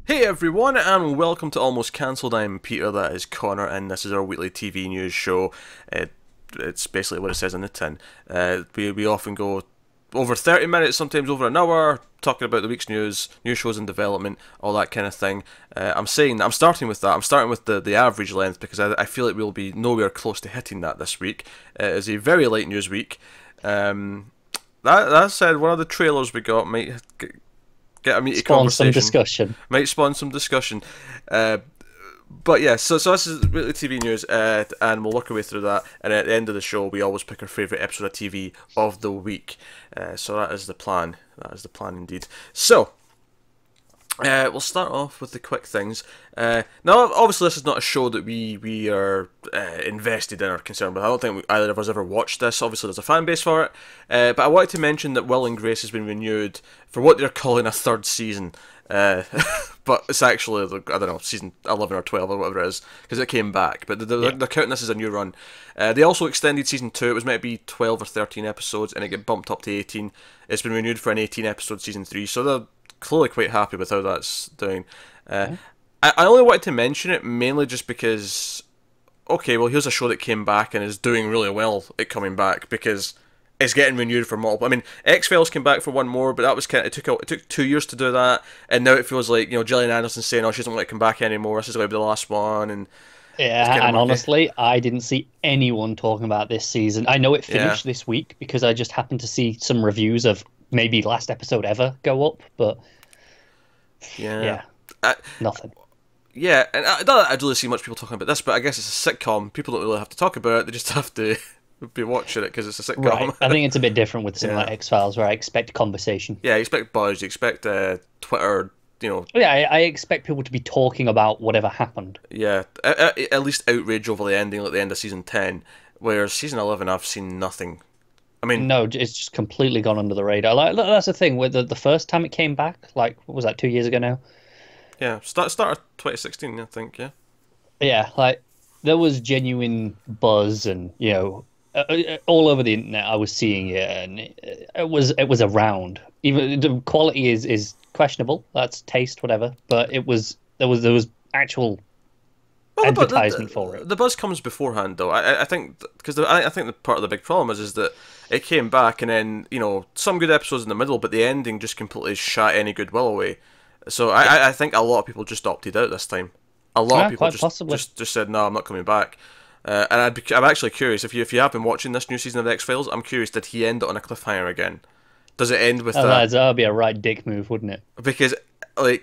Hey everyone, and welcome to Almost Cancelled. I'm Peter, that is Connor, and this is our weekly TV news show. It's basically what it says on the tin. We often go over 30 minutes, sometimes over an hour, talking about the week's news, new shows in development, all that kind of thing. I'm starting with that. I'm starting with the average length because I feel like we'll be nowhere close to hitting that this week. It is a very light news week. That said, one of the trailers we got might get a meaty conversation. Some discussion. Might spawn some discussion. But yeah, so this is really TV news, and we'll work our way through that. And at the end of the show, we always pick our favourite episode of TV of the week. So that is the plan. That is the plan indeed. So we'll start off with the quick things. Now, obviously, this is not a show that we are invested in or concerned with. I don't think either of us ever watched this. Obviously, there's a fan base for it. But I wanted to mention that Will and Grace has been renewed for what they're calling a third season. But it's actually, I don't know, season 11 or 12 or whatever it is, because it came back. But they're counting this as a new run. They also extended season 2. It was meant to be 12 or 13 episodes, and it got bumped up to 18. It's been renewed for an 18-episode season 3, so they're clearly quite happy with how that's doing. I only wanted to mention it mainly just because, okay, well, here's a show that came back and is doing really well at coming back, because it's getting renewed for multiple. I mean, X-Files came back for one more, but that was it took 2 years to do that, and now it feels like, Gillian Anderson's saying, oh, she doesn't want to come back anymore, this is going to be the last one, and yeah, and honestly, I didn't see anyone talking about this season. I know it finished this week because I just happened to see some reviews of maybe last episode ever go up, but yeah, nothing. Yeah, and I don't really see much people talking about this, but I guess it's a sitcom. People don't really have to talk about it; they just have to be watching it because it's a sitcom. Right. I think it's a bit different with something like X-Files, where I expect conversation. Yeah, you expect buzz, you expect Twitter, Yeah, I expect people to be talking about whatever happened. Yeah, at least outrage over the ending, like the end of season 10, whereas season 11, I've seen nothing. I mean, no, it's just completely gone under the radar. Like, that's the thing with the first time it came back. Like, what was that, 2 years ago now? Yeah, start of 2016, I think. Yeah. Yeah, like there was genuine buzz, and all over the internet I was seeing it, and it was around. Even the quality is questionable. That's taste, whatever. But there was actual advertisement for it. The buzz comes beforehand, though. I think because I think the part of the big problem is that it came back, and then some good episodes in the middle, but the ending just completely shot any goodwill away. So I think a lot of people just opted out this time. A lot of people just said, no, I'm not coming back. And I'm actually curious, if you have been watching this new season of X-Files, I'm curious, did he end it on a cliffhanger again? Does it end with that? That would be a right dick move, wouldn't it? Because, every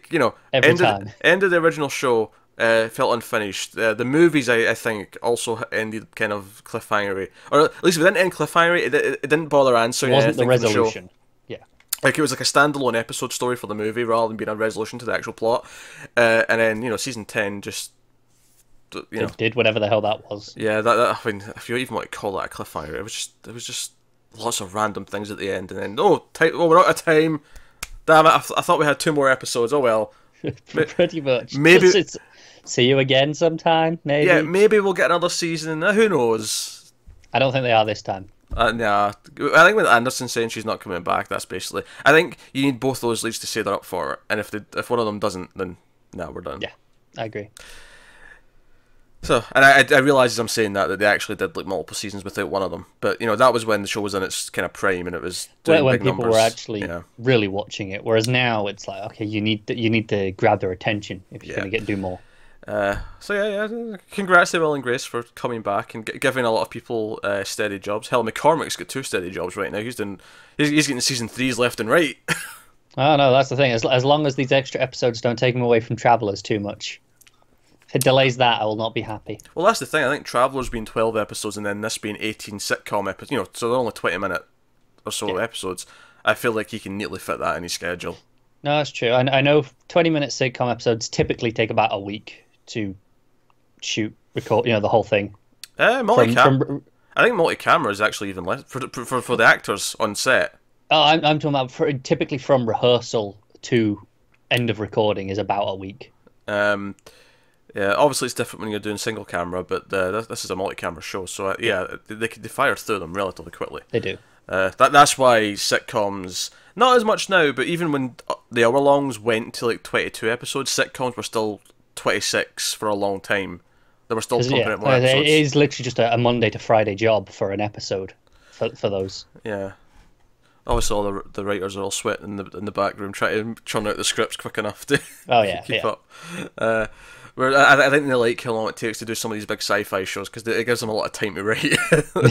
time. End of the original show felt unfinished. The movies, I think, also ended kind of cliffhangery. Or at least it didn't end cliffhangery, it didn't bother answering anything. It wasn't the resolution. Like, it was like a standalone episode story for the movie rather than being a resolution to the actual plot. And then, season 10 just, It did whatever the hell that was. Yeah, I mean, if you even want to call that a cliffhanger, it was just lots of random things at the end. And then, we're out of time. Damn it, I thought we had 2 more episodes. Oh, well. Pretty much. Maybe. See you again sometime, maybe. Yeah, maybe we'll get another season. Who knows? I don't think they are this time. Nah, I think with Anderson saying she's not coming back, that's basically. I think you need both those leads to say they're up for it, and if one of them doesn't, then we're done. Yeah, I agree. So, and I realise as I'm saying that they actually did like multiple seasons without one of them, but that was when the show was in its kind of prime and it was doing when big people numbers. Were actually really watching it. Whereas now it's like, okay, you need to grab their attention if you're going to do more. So yeah, congrats to Will and Grace for coming back and giving a lot of people steady jobs. Hell, McCormick's got 2 steady jobs right now. He's getting season 3s left and right. Oh no, that's the thing. As long as these extra episodes don't take him away from Travelers too much. If it delays that, I will not be happy. Well, that's the thing. I think Travelers being 12 episodes and then this being 18 sitcom episodes, so they're only 20-minute or so episodes. I feel like he can neatly fit that in his schedule. No, that's true. I know 20-minute sitcom episodes typically take about a week to record, the whole thing. I think multi-camera is actually even less for the actors on set. Oh, I'm talking about typically from rehearsal to end of recording is about a week. Yeah, obviously it's different when you're doing single camera, but this is a multi-camera show, so they fire through them relatively quickly. They do. That's why sitcoms, not as much now, but even when the hour-longs went to like 22 episodes. Sitcoms were still 26 for a long time. They were still pumping out more episodes. It is literally just a Monday to Friday job for an episode for those. Yeah. Obviously, all the writers are all sweating in the back room trying to churn out the scripts quick enough to keep up. Where I think they like how long it takes to do some of these big sci-fi shows because it gives them a lot of time to write.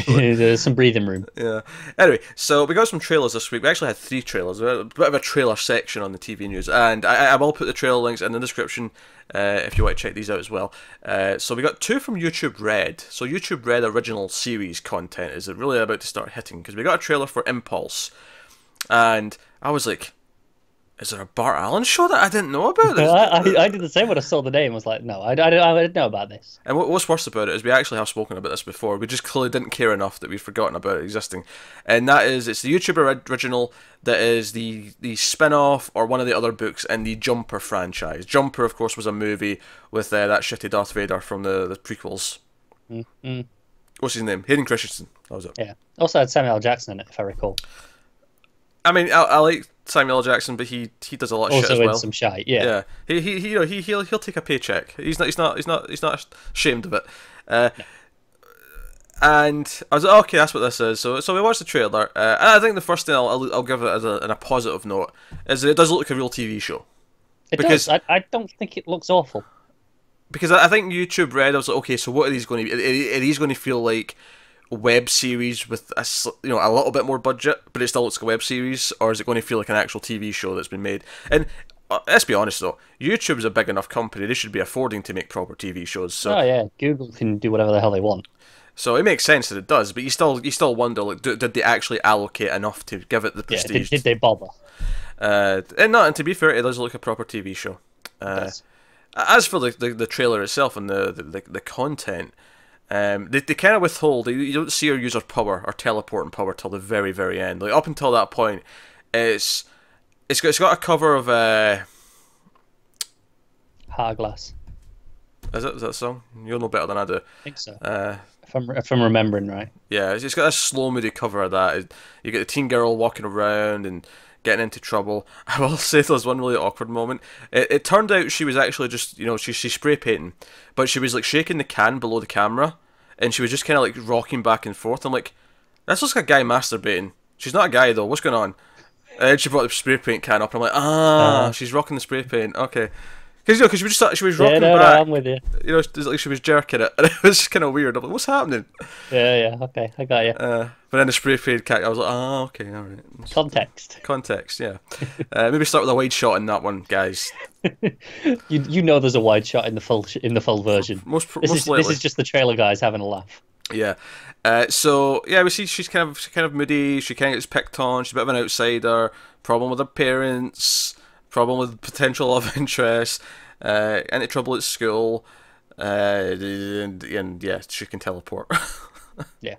There's some breathing room. Yeah. Anyway, so we got some trailers this week. We actually had 3 trailers. We had a bit of a trailer section on the TV news, and I will put the trailer links in the description if you want to check these out as well. So we got 2 from YouTube Red. So YouTube Red original series content is really about to start hitting because we got a trailer for Impulse, and I was like, is there a Bart Allen show that I didn't know about? I did the same when I saw the name. I was like, no, I didn't know about this. And what's worse about it is we actually have spoken about this before. We just clearly didn't care enough that we've forgotten about it existing. And that is, it's the YouTuber original that is the spin-off or one of the other books in the Jumper franchise. Jumper, of course, was a movie with that shitty Darth Vader from the prequels. Mm-hmm. What's his name? Hayden Christensen. That was it. Yeah. Also had Samuel L. Jackson in it, if I recall. I mean, I like Samuel L. Jackson, but he does a lot of shit as well. Also in some shite, yeah. Yeah. He'll take a paycheck. He's not ashamed of it. And I was like, okay, that's what this is. So we watched the trailer, and I think the first thing I'll give it as a positive note is that it does look like a real TV show. It does. I don't think it looks awful. Because I think YouTube Red, I was like, okay, so what are these going to be? Are these going to feel like web series with a little bit more budget, but it still looks like a web series, or is it going to feel like an actual TV show that's been made? And let's be honest though, YouTube's a big enough company; they should be affording to make proper TV shows. So, oh yeah, Google can do whatever the hell they want. So it makes sense that it does, but you still wonder, like, did they actually allocate enough to give it the prestige? Did they bother? And to be fair, it does look like a proper TV show. As for the trailer itself and the content. They kind of withhold. You don't see her use her power, or teleporting power, till the very, very end. Like up until that point, it's got a cover of Hourglass. Is that a song? You'll know better than I do. I think so. If I'm remembering right. Yeah, it's got a slow moody cover of that. You get the teen girl walking around and getting into trouble. I will say there was one really awkward moment. It turned out she was actually just, she's spray painting, but she was like shaking the can below the camera, and she was just kind of like rocking back and forth. I'm like, this looks like a guy masturbating. She's not a guy though. What's going on? And she brought the spray paint can up, and I'm like, she's rocking the spray paint. Okay. Because she was rocking back. No, I'm with you. It's like she was jerking it, and it was just kind of weird. I'm like, what's happening? Yeah, okay, I got you. But then the spray paint cat, I was like, okay, all right. Context, yeah. Maybe start with a wide shot in that one, guys. you know, there's a wide shot in the full version. This is just the trailer guys having a laugh. Yeah. So yeah, we see she's kind of moody. She kind of gets picked on. She's a bit of an outsider. Problem with her parents. Problem with potential love interest, into trouble at school, and yeah, she can teleport. Yeah,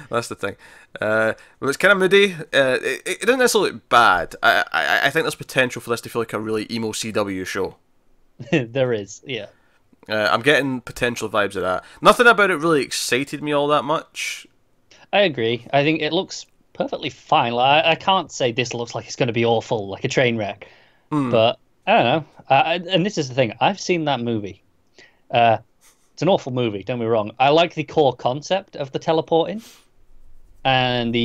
that's the thing. But it's kind of moody. It doesn't necessarily look bad. I think there's potential for this to feel like a really emo CW show. There is, yeah. I'm getting potential vibes of that. Nothing about it really excited me all that much. I agree. I think it looks perfectly fine. Like, I can't say this looks like it's going to be awful, like a train wreck. But I don't know. And this is the thing. I've seen that movie. It's an awful movie. Don't be wrong. I like the core concept of the teleporting, and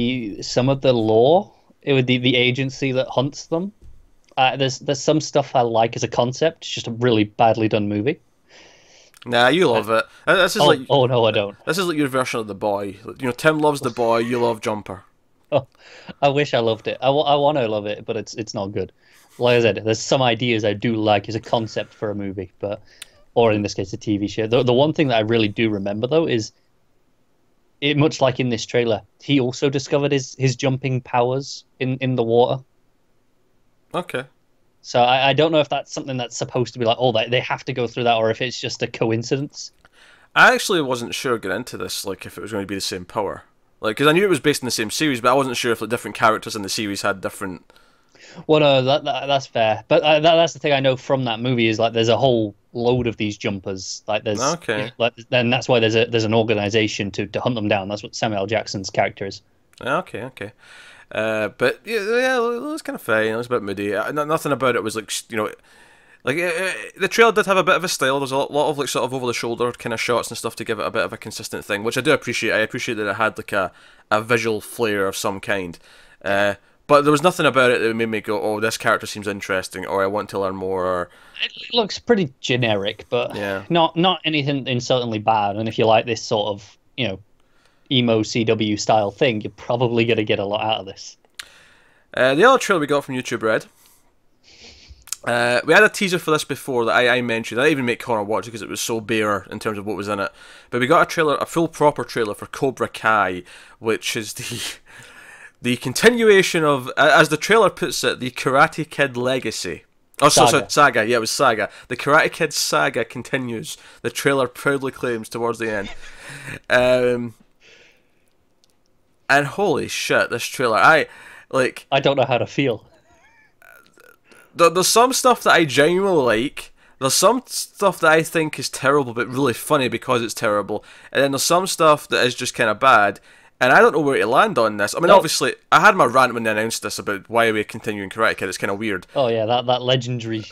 some of the lore. It would the agency that hunts them. There's some stuff I like as a concept. It's just a really badly done movie. Nah, you love it. This is oh no, I don't. This is like your version of The Boy. Tim loves The Boy. You love Jumper. Oh, I wish I loved it. I want to love it, but it's not good. Like I said, there's some ideas I do like as a concept for a movie, or in this case, a TV show. The one thing that I really do remember though is, much like in this trailer, he also discovered his jumping powers in the water. Okay. So I don't know if that's something that's supposed to be like, they have to go through that, or if it's just a coincidence. I actually wasn't sure going into this, like if it was going to be the same power, like because I knew it was based in the same series, but I wasn't sure if different characters in the series had different. Well, no, that's fair. But that's the thing I know from that movie is like there's a whole load of these jumpers. Like there's then that's why there's an organization to hunt them down. That's what Samuel L. Jackson's character is. Okay. But yeah, it was kind of fine. It was a bit moody. Nothing about it was like like the trailer did have a bit of a style. There's a lot of like sort of over the shoulder kind of shots and stuff to give it a bit of a consistent thing, which I do appreciate. I appreciate that it had like a visual flair of some kind. But there was nothing about it that made me go, "Oh, this character seems interesting," or "I want to learn more." Or It looks pretty generic, but yeah, not anything insultingly bad. And if you like this sort of emo CW style thing, you're probably going to get a lot out of this. the other trailer we got from YouTube Red. We had a teaser for this before that I mentioned. I didn't even make Connor watch it because it was so bare in terms of what was in it. But we got a trailer, a full proper trailer for Kobra Cai, which is the continuation of, as the trailer puts it, the Karate Kid legacy. Oh, sorry, saga. Yeah, it was saga. The Karate Kid saga continues. The trailer proudly claims towards the end. And holy shit, this trailer! I don't know how to feel. There's some stuff that I genuinely like. There's some stuff that I think is terrible but really funny because it's terrible. And then there's some stuff that is just kind of bad. And I don't know where to land on this. I mean, obviously, I had my rant when they announced this about why we're continuing Karate Kid. It's kind of weird. Oh yeah, that legendary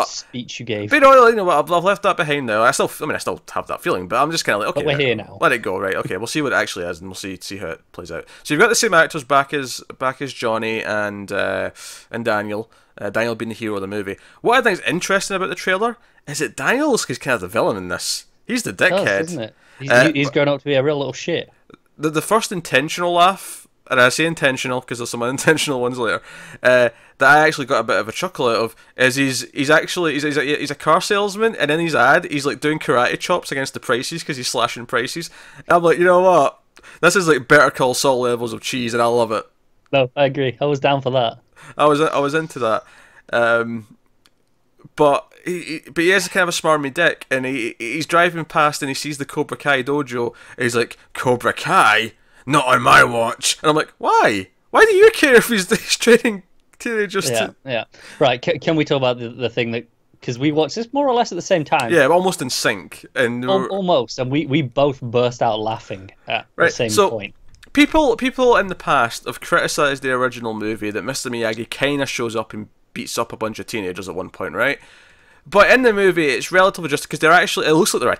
speech you gave. But you know what? I've left that behind now. I still have that feeling, but I'm just kind of like, okay, but we're here now. Let it go, right? Okay, we'll see what it actually is, and we'll see how it plays out. So you've got the same actors back as Johnny and Daniel. Daniel being the hero of the movie. What I think is interesting about the trailer is that Daniel's kind of the villain in this. He's the dickhead, isn't it? He's grown up to be a real little shit. The first intentional laugh, and I say intentional because there's some unintentional ones later, that I actually got a bit of a chuckle out of, is he's a car salesman, and in his ad he's like doing karate chops against the prices because he's slashing prices. And I'm like, you know what? This is like Better Call Saul levels of cheese, and I love it. No, I agree. I was down for that. I was into that. But he is kind of a smarmy dick, and he's driving past and he sees the Kobra Kai dojo, and he's like, Kobra Kai? Not on my watch. And I'm like, why? Why do you care if he's training teenagers? Yeah. Right, can we talk about the thing that, because we watched this more or less at the same time. Yeah, almost in sync. And almost, and we both burst out laughing at the same point. People in the past have criticised the original movie that Mr. Miyagi kind of shows up and beats up a bunch of teenagers at one point, right? But in the movie, it's relatively just because it looks like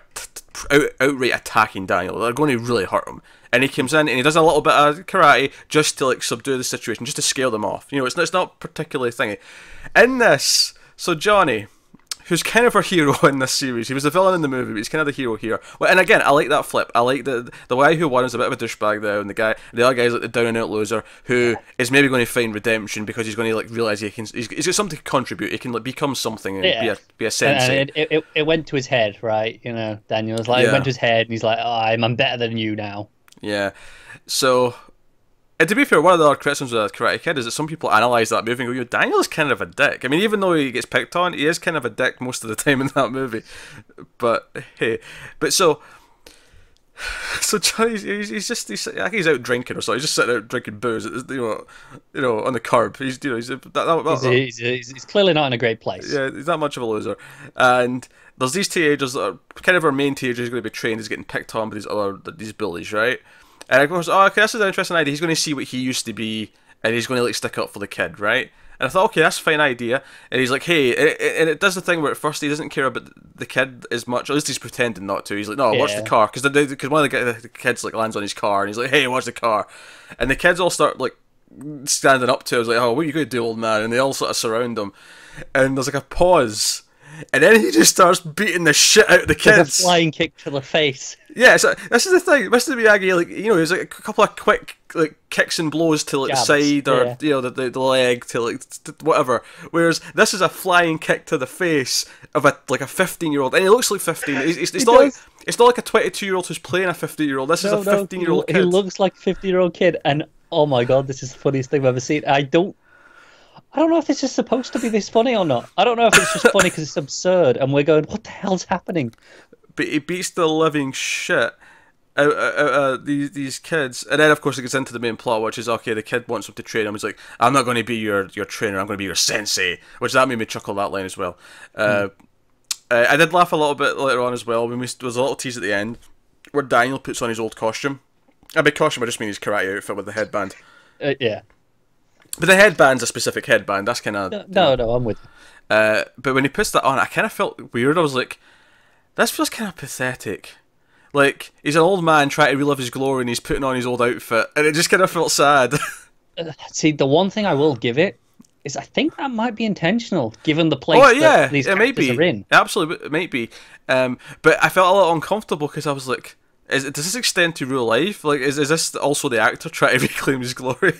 they're outright attacking Daniel. They're going to really hurt him. And he comes in and he does a little bit of karate just to like subdue the situation, just to scare them off. You know, it's not particularly thingy. In this, so Johnny, who's kind of our hero in this series, he was the villain in the movie, but he's kind of the hero here. Well, and again, I like that flip. I like the guy who won is a bit of a douchebag though, and the other guy's like the down and out loser who is maybe going to find redemption because he's going to like realize he's got something to contribute. He can like become something and be a sensei. And it went to his head, right? You know, Daniel was like, it went to his head, and he's like, oh, I'm better than you now. Yeah. So. And to be fair, one of the other criticisms of Karate Kid is that some people analyse that movie and go, Daniel's kind of a dick. I mean, even though he gets picked on, he is kind of a dick most of the time in that movie. But, hey. But so Johnny, he's out drinking or something. He's just sitting out drinking booze, you know, on the curb. He's clearly not in a great place. Yeah, he's not much of a loser. And there's these teenagers that are kind of our main teenagers who's going to be trained. He's getting picked on by these bullies, right? And I goes, oh, okay, this is an interesting idea. He's going to see what he used to be, and he's going to like stick up for the kid, right? And I thought, okay, that's a fine idea. And he's like, hey, and it does the thing where at first he doesn't care about the kid as much. At least he's pretending not to. He's like, no, watch the car, because one of the kids like lands on his car, and he's like, hey, watch the car. And the kids all start like standing up to him. I was like, oh, what are you going to do, old man? And they all sort of surround him. And there's like a pause. And then he just starts beating the shit out of the kids. Like a flying kick to the face. Yeah, so this is the thing. Mr. Miyagi, like, you know, there's like a couple of quick like kicks and blows to like the side or you know the leg to like whatever. Whereas this is a flying kick to the face of a 15-year-old, and he looks like 15. It's not like a 22-year-old who's playing a 15-year-old. This is a 15-year-old kid. He looks like a 15-year-old kid, and oh my god, this is the funniest thing I've ever seen. I don't know if this is supposed to be this funny or not. I don't know if it's just funny because it's absurd, and we're going, what the hell's happening? But he beats the living shit out of these kids. And then, of course, it gets into the main plot, which is, okay, the kid wants him to train him. He's like, I'm not going to be your trainer, I'm going to be your sensei. Which that made me chuckle, that line as well. I did laugh a little bit later on as well. There was a little tease at the end where Daniel puts on his old costume. And by costume, I just mean his karate outfit with the headband. Yeah. But the headband's a specific headband. That's kind of No, I'm with you. But when he puts that on, I kind of felt weird. I was like, this feels kind of pathetic. Like, he's an old man trying to relive his glory and he's putting on his old outfit, and it just kind of felt sad. See, the one thing I will give it is I think that might be intentional, given the place that these characters are in. Absolutely, it might be. But I felt a little uncomfortable because I was like, does this extend to real life? Like, is this also the actor trying to reclaim his glory?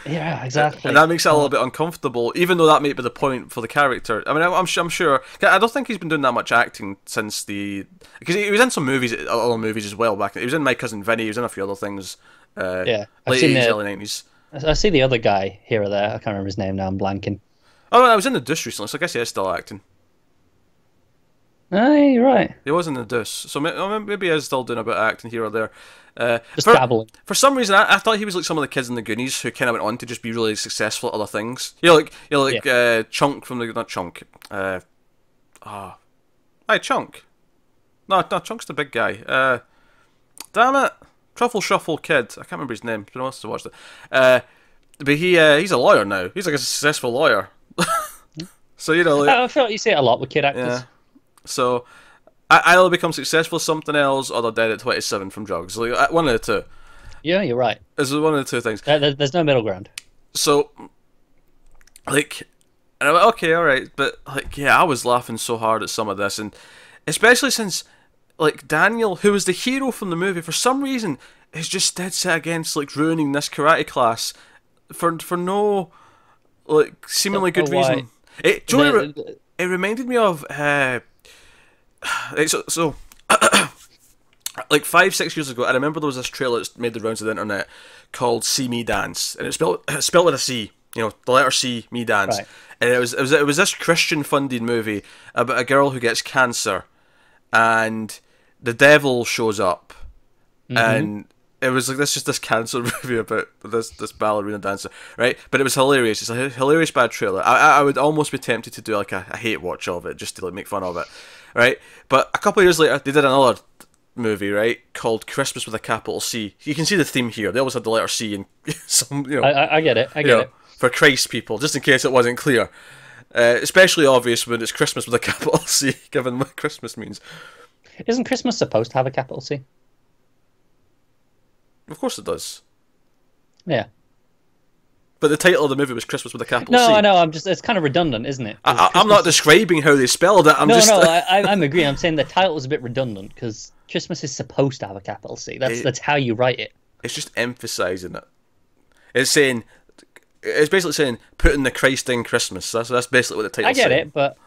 Yeah, exactly. And that makes it a little bit uncomfortable, even though that might be the point for the character. I mean, I'm sure. I don't think he's been doing that much acting since because he was in some movies, other movies as well. He was in My Cousin Vinny. He was in a few other things. Yeah, late 80s, early 90s. I see the other guy here or there. I can't remember his name now. I'm blanking. Oh, I was in The Deuce recently, so I guess he is still acting. Oh, you're right. He was in The Deuce, so maybe he is still doing a bit of acting here or there. Just dabbling. For some reason, I thought he was like some of the kids in the Goonies who kind of went on to just be really successful at other things. Chunk from not Chunk. Chunk. No, Chunk's the big guy. Damn it, Truffle Shuffle kid. I can't remember his name. I must have watched it. But he's a lawyer now. He's like a successful lawyer. So I feel like you see it a lot with kid actors. Yeah. So I either become successful at something else, or they're dead at 27 from drugs. Like one of the two. Yeah, you're right. This is one of the two things. There's no middle ground. So, and I'm like, okay, all right, but I was laughing so hard at some of this, and especially since Daniel, who was the hero from the movie, for some reason is just dead set against ruining this karate class for no seemingly good reason. It reminded me of so 5-6 years ago, I remember there was this trailer that made the rounds of the internet called "See Me Dance," and it's spelled with a C, the letter C, Me Dance, right. And it was this Christian funded movie about a girl who gets cancer, and the devil shows up, and it was this cancer movie about this ballerina dancer, right? But it was hilarious. It's a hilarious bad trailer. I would almost be tempted to do a hate watch of it just to make fun of it, right? But a couple of years later, they did another movie, right, called Christmas with a capital C. You can see the theme here. They always had the letter C and some, I get it. I get it. For Christ, people, just in case it wasn't clear. Especially obvious when it's Christmas with a capital C, given what Christmas means. Isn't Christmas supposed to have a capital C? Of course it does. Yeah. But the title of the movie was Christmas with a capital C. No, I know. It's kind of redundant, isn't it? I'm not describing how they spelled it. I'm agreeing. I'm saying the title is a bit redundant because Christmas is supposed to have a capital C. That's how you write it. It's just emphasising it. It's basically saying putting the Christ in Christmas. That's basically what the title's saying. I get it, but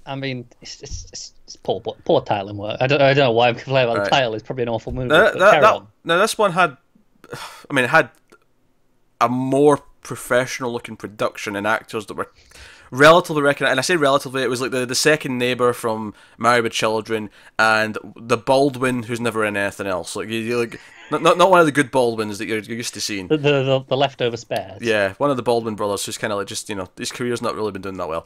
I mean, it's poor titling work. I don't know why I'm complaining about the title. It's probably an awful movie. Now this one had a more professional looking production and actors that were relatively recognized. And I say relatively, it was like the second neighbour from Married with Children and the Baldwin who's never in anything else. Not one of the good Baldwins that you're used to seeing. The leftover spares. Yeah, one of the Baldwin brothers who's kind of his career's not really been doing that well.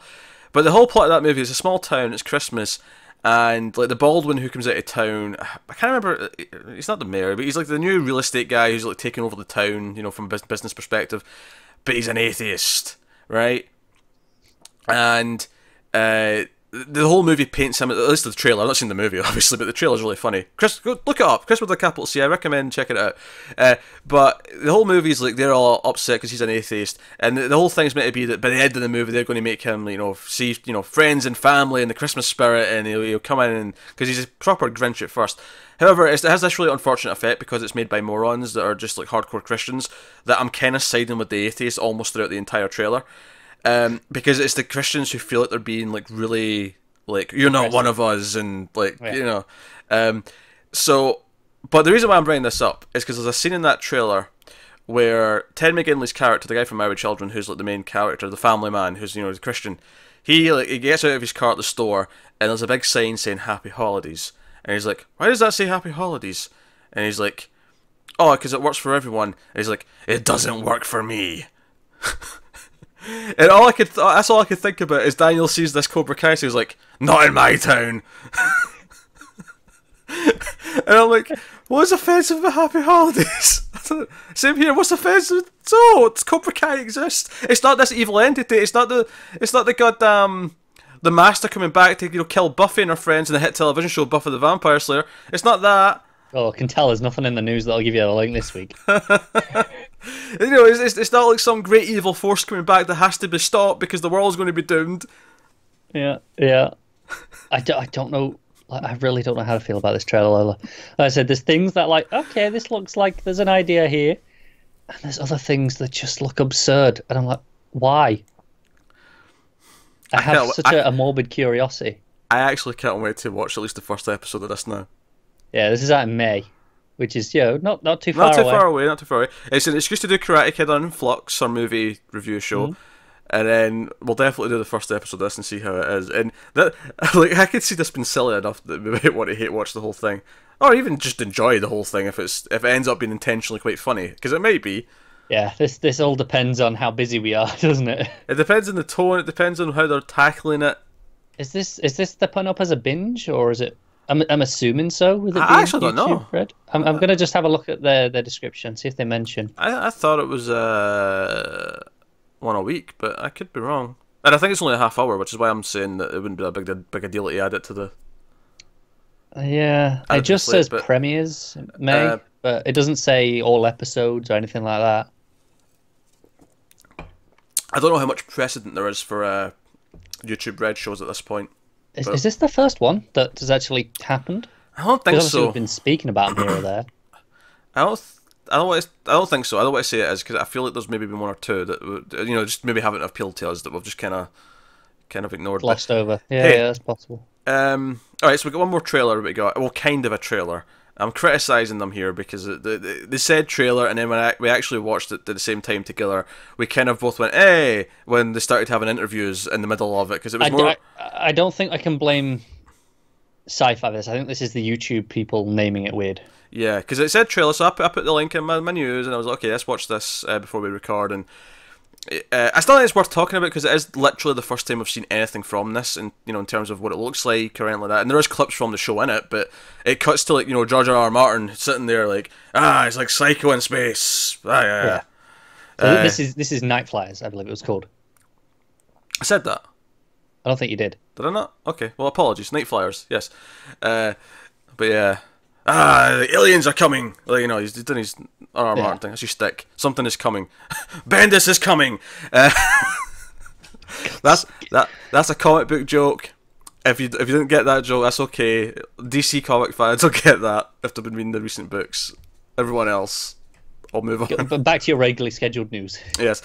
But the whole plot of that movie is a small town. It's Christmas. And the Baldwin who comes out of town, I can't remember. He's not the mayor, but he's the new real estate guy who's taking over the town, from a business perspective. But he's an atheist, right? And the whole movie paints him, at least the trailer. I've not seen the movie, obviously, but the trailer's really funny. Go look it up. Chris with a capital C. I recommend checking it out. But the whole movie's they're all upset because he's an atheist, and the whole thing's meant to be that by the end of the movie they're going to make him, see, friends and family and the Christmas spirit, and he'll come in and because he's a proper Grinch at first. However, it has this really unfortunate effect because it's made by morons that are just hardcore Christians that I'm kind of siding with the atheists almost throughout the entire trailer. Because it's the Christians who feel like they're being really you're not one of us and so, but the reason why I'm bringing this up is because there's a scene in that trailer where Ted McGinley's character, the guy from Married with Children, who's the main character, the family man, who's a Christian, he gets out of his car at the store and there's a big sign saying Happy Holidays, and he's like, why does that say Happy Holidays? And he's like, oh, because it works for everyone. And he's like, it doesn't work for me. And that's all I could think about is Daniel sees this Cobra Cai, so he's like, not in my town. And I'm like, what is offensive about Happy Holidays? Same here. What's offensive? So it's Cobra Kai exists. It's not this evil entity. It's not the goddamn the master coming back to kill Buffy and her friends in the hit television show Buffy the Vampire Slayer. It's not that. Oh, I can tell there's nothing in the news that'll give you a link this week. It's not like some great evil force coming back that has to be stopped because the world's going to be doomed. Yeah. I don't know. I really don't know how to feel about this trailer, Lola. Like I said, there's things that okay, this looks like there's an idea here, and there's other things that just look absurd, and I'm like, why? I have such a morbid curiosity. I actually can't wait to watch at least the first episode of this now. Yeah, this is out in May, which is not too far away. Not too far away. It's an excuse to do Karate Kid on Flux, our movie review show, and then we'll definitely do the first episode of this and see how it is. And that, I could see this being silly enough that we might want to hate watch the whole thing, or even just enjoy the whole thing if it ends up being intentionally quite funny, because it might be. Yeah, this all depends on how busy we are, doesn't it? It depends on the tone. It depends on how they're tackling it. Is this they're putting up as a binge, or is it? I'm assuming so. With it I actually don't know. Red? I'm going to just have a look at their description, see if they mention. I thought it was one a week, but I could be wrong. And I think it's only a half hour, which is why I'm saying that it wouldn't be a big a deal to add it to the. Yeah, it just says premieres May, but it doesn't say all episodes or anything like that. I don't know how much precedent there is for YouTube Red shows at this point. Is this the first one that has actually happened? I don't think so. We've been speaking about them here or there. I don't think so. I don't want to say it is because I feel like there's maybe been one or two that just maybe haven't appealed to us that we've just kind of ignored. Glossed over. Yeah, that's possible. All right, so we got one more trailer. Kind of a trailer. I'm criticising them here because they said trailer, and then when we actually watched it at the same time together, we kind of both went, "Hey!" when they started having interviews in the middle of it because it was more. I don't think I can blame sci-fi for this. I think this is the YouTube people naming it weird. Yeah, because it said trailer, so I put the link in my news, and I was like, okay, let's watch this before we record. And I still think it's worth talking about because it is literally the first time we've seen anything from this, and in terms of what it looks like or anything like that. And there is clips from the show in it, but it cuts to George R. Martin sitting there it's like Psycho in space. Yeah. So this is Nightflyers, I believe it was called. I said that. I don't think you did. Did I not? Okay, well, apologies. Nightflyers, yes. But yeah. The aliens are coming. He's doing his R. Martin thing. That's your stick. Something is coming. Bendis is coming. That's a comic book joke. If you didn't get that joke, that's okay. DC comic fans will get that if they've been reading the recent books. Everyone else, I'll move on. But back to your regularly scheduled news. Yes.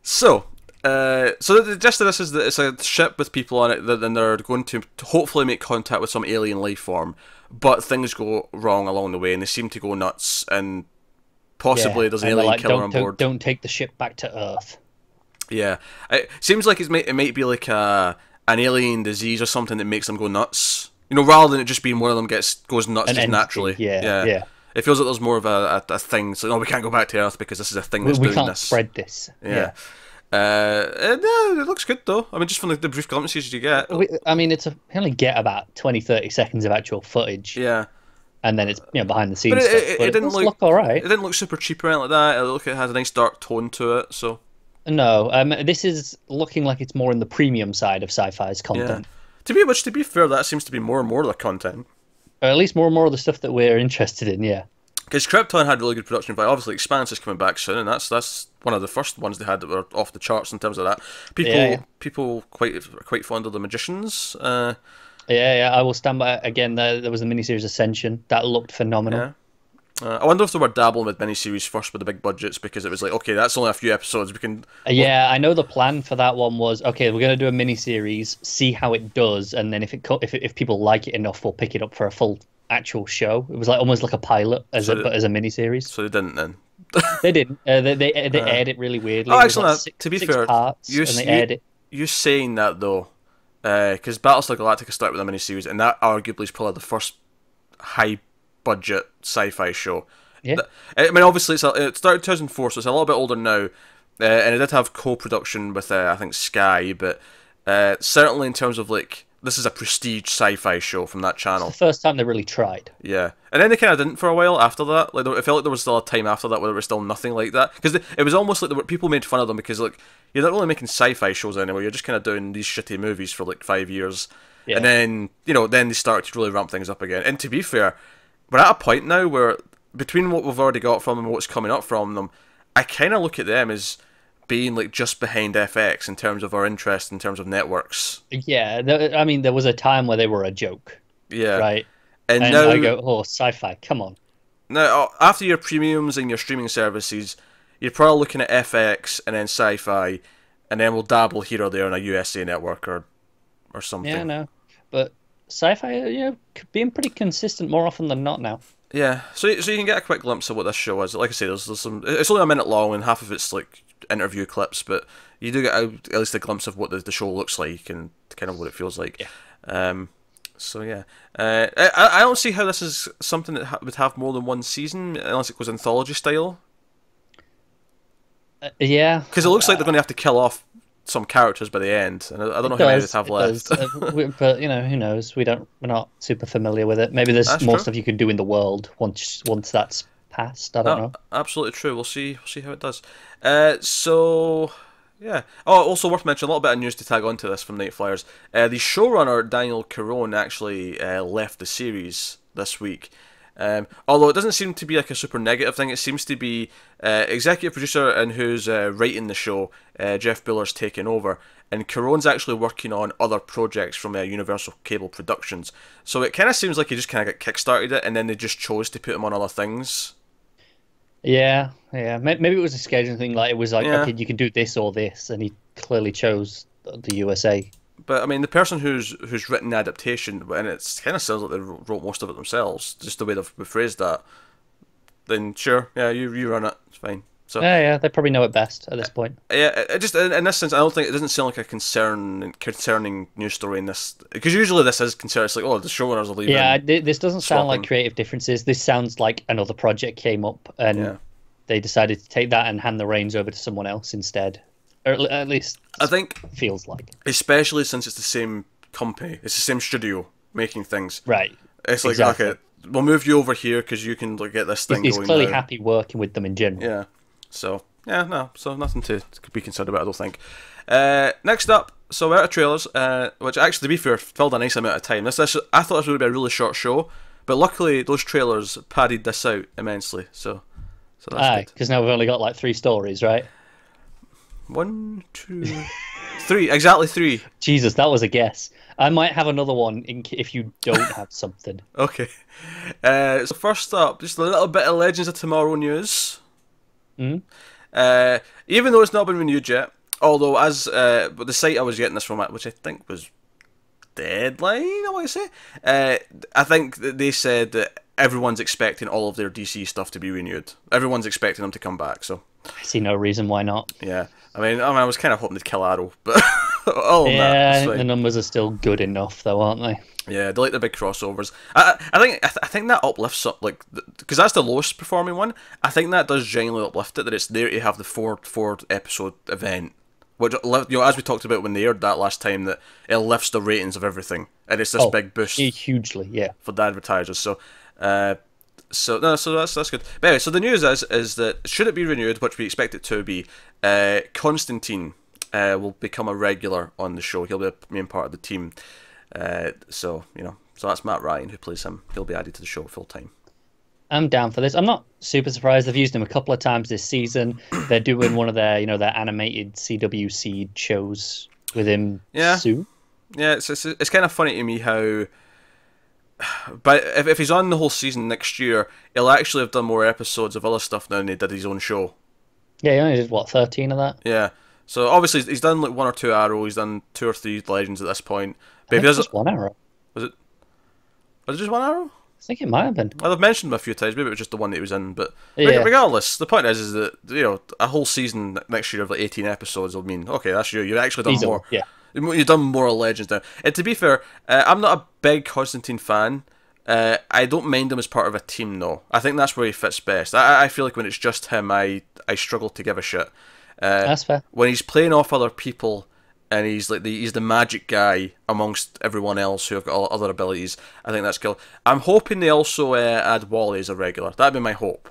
So the gist of this is that it's a ship with people on it, and they're going to hopefully make contact with some alien life form. But things go wrong along the way, and they seem to go nuts, and possibly there's an alien killer on board. Don't take the ship back to Earth. Yeah, it seems like it might be like an alien disease or something that makes them go nuts. Rather than it just being one of them goes nuts just naturally. Yeah. It feels like there's more of a thing. So no, we can't go back to Earth because this is a thing that's doing this. We can't spread this. Yeah. It looks good though. I mean, just from the brief glimpses you get. We only get about 20-30 seconds of actual footage. Yeah. And then it's behind the scenes but stuff. It didn't look alright. It didn't look super cheap or anything like that. It has a nice dark tone to it. So. No, this is looking like it's more in the premium side of sci-fi's content. Yeah. To be fair, that seems to be more and more of the content. Or at least more and more of the stuff that we're interested in. Yeah. Because Krypton had really good production value. Obviously, Expanse is coming back soon, and that's one of the first ones they had that were off the charts in terms of that. People quite fond of the Magicians. Yeah, I will stand by. Again, there was the miniseries Ascension that looked phenomenal. Yeah. I wonder if they were dabbling with miniseries first with the big budgets because it was like, okay, that's only a few episodes. We can. Yeah, I know the plan for that one was okay. We're going to do a miniseries, see how it does, and then if people like it enough, we'll pick it up for a full actual show. It was almost like a pilot as a miniseries. So they didn't then. They didn't. They aired it really weirdly. Oh, actually, to be fair, they aired it. You saying that though, because Battlestar Galactica started with a miniseries, and that arguably is probably the first high budget sci-fi show. Yeah. I mean, obviously it started in 2004, so it's a little bit older now, and it did have co-production with I think Sky, but certainly in terms of this is a prestige sci-fi show from that It's channel. the first time they really tried. Yeah, and then they kind of didn't for a while after that. Like, it felt like there was still a time after that where there was still nothing like that, because it was almost like people made fun of them because, like, you're not really making sci-fi shows anymore. You're just kind of doing these shitty movies for like 5 years, and then then they started to really ramp things up again. And to be fair, we're at a point now where between what we've already got from them and what's coming up from them, I kind of look at them as being like just behind FX in terms of our interest, in terms of networks. Yeah, I mean, there was a time where they were a joke. Yeah. Right. And now now I go, oh, sci-fi, come on. Now, after your premiums and your streaming services, you're probably looking at FX and then sci-fi, and then we'll dabble here or there on a USA network or something. Yeah, no. But sci-fi, being pretty consistent more often than not now. Yeah, so you can get a quick glimpse of what this show is. Like I say, there's some. It's only a minute long, and half of it's like interview clips, but you do get at least a glimpse of what the show looks like and kind of what it feels like. Yeah. So yeah, I don't see how this is something that would have more than one season unless it goes anthology style. Yeah, because it looks like they're going to have to kill off some characters by the end, and I don't know how many they have left. But who knows? We're not super familiar with it. Maybe there's more stuff you can do in the world once that's passed. I don't know. Absolutely true. We'll see how it does. So yeah. Oh, also worth mentioning, a little bit of news to tag onto this from Nightflyers. The showrunner Daniel Caron actually left the series this week. Although it doesn't seem to be like a super negative thing, it seems to be executive producer and who's writing the show, Jeff Buller's taken over, and Caron's actually working on other projects from Universal Cable Productions. So it kind of seems like he just kind of got kickstarted it, and then they just chose to put him on other things. Yeah. Maybe it was a scheduling thing. Like it was like, okay, you can do this or this, and he clearly chose the USA. But I mean, the person who's written the adaptation, and it kind of sounds like they wrote most of it themselves, just the way they've phrased that. Then sure, yeah, you run it, it's fine. So yeah, they probably know it best at this point. Yeah, it just in this sense, I don't think it doesn't sound like a concerning news story in this, because usually this is concerning. It's like, oh, the showrunners are leaving. Yeah, this doesn't sound like creative differences. This sounds like another project came up and they decided to take that and hand the reins over to someone else instead. Or at least I think feels like, especially since it's the same company, it's the same studio making things. Right. It's like, okay, we'll move you over here because you can get this thing going. He's clearly happy working with them in general. Yeah. So so nothing to be concerned about, I don't think. Next up, so we're out of trailers, which actually, to be fair, filled a nice amount of time. I thought this would be a really short show, but luckily those trailers padded this out immensely. So that's good. Because now we've only got like 3 stories, right? 1, 2, 3, exactly 3. Jesus, that was a guess. I might have another one if you don't have something. Okay. So first up, just a little bit of Legends of Tomorrow news. Mm-hmm. Even though it's not been renewed yet, although as the site I was getting this from, which I think was Deadline, I want to say, I think that they said that everyone's expecting all of their DC stuff to be renewed. Everyone's expecting them to come back, so I see no reason why not. Yeah, I mean, I was kind of hoping to kill Arrow, but all that, I think the numbers are still good enough, though, aren't they? Yeah, they like the big crossovers. I think that uplifts up, like, because that's the lowest performing one. I think that does genuinely uplift it, that it's there to have the four episode event, which, as we talked about when they aired that last time, that it lifts the ratings of everything, and it's this big boost hugely, yeah, for the advertisers. So that's good. But anyway, so the news is that should it be renewed, which we expect it to be, Constantine will become a regular on the show. He'll be a main part of the team. So that's Matt Ryan who plays him. He'll be added to the show full time. I'm down for this. I'm not super surprised. They've used him a couple of times this season. They're doing one of their their animated CW Seed shows with him soon. Yeah, it's kind of funny to me how. But if he's on the whole season next year, he'll actually have done more episodes of other stuff now than he did his own show. Yeah, he only did, 13 of that? Yeah. So obviously he's done like 1 or 2 Arrow, he's done 2 or 3 Legends at this point. But I think just 1 Arrow. Was it just 1 Arrow? I think it might have been. Well, I've mentioned him a few times, maybe it was just the one that he was in, but regardless, the point is that, a whole season next year of like 18 episodes will mean, okay, that's you. You've actually done more. Yeah. You've done more Legends now. And to be fair, I'm not a big Constantine fan. I don't mind him as part of a team, though. I think that's where he fits best. I feel like when it's just him, I struggle to give a shit. That's fair. When he's playing off other people, and he's like he's the magic guy amongst everyone else who have got all other abilities. I think that's cool. I'm hoping they also add Wally as a regular. That'd be my hope.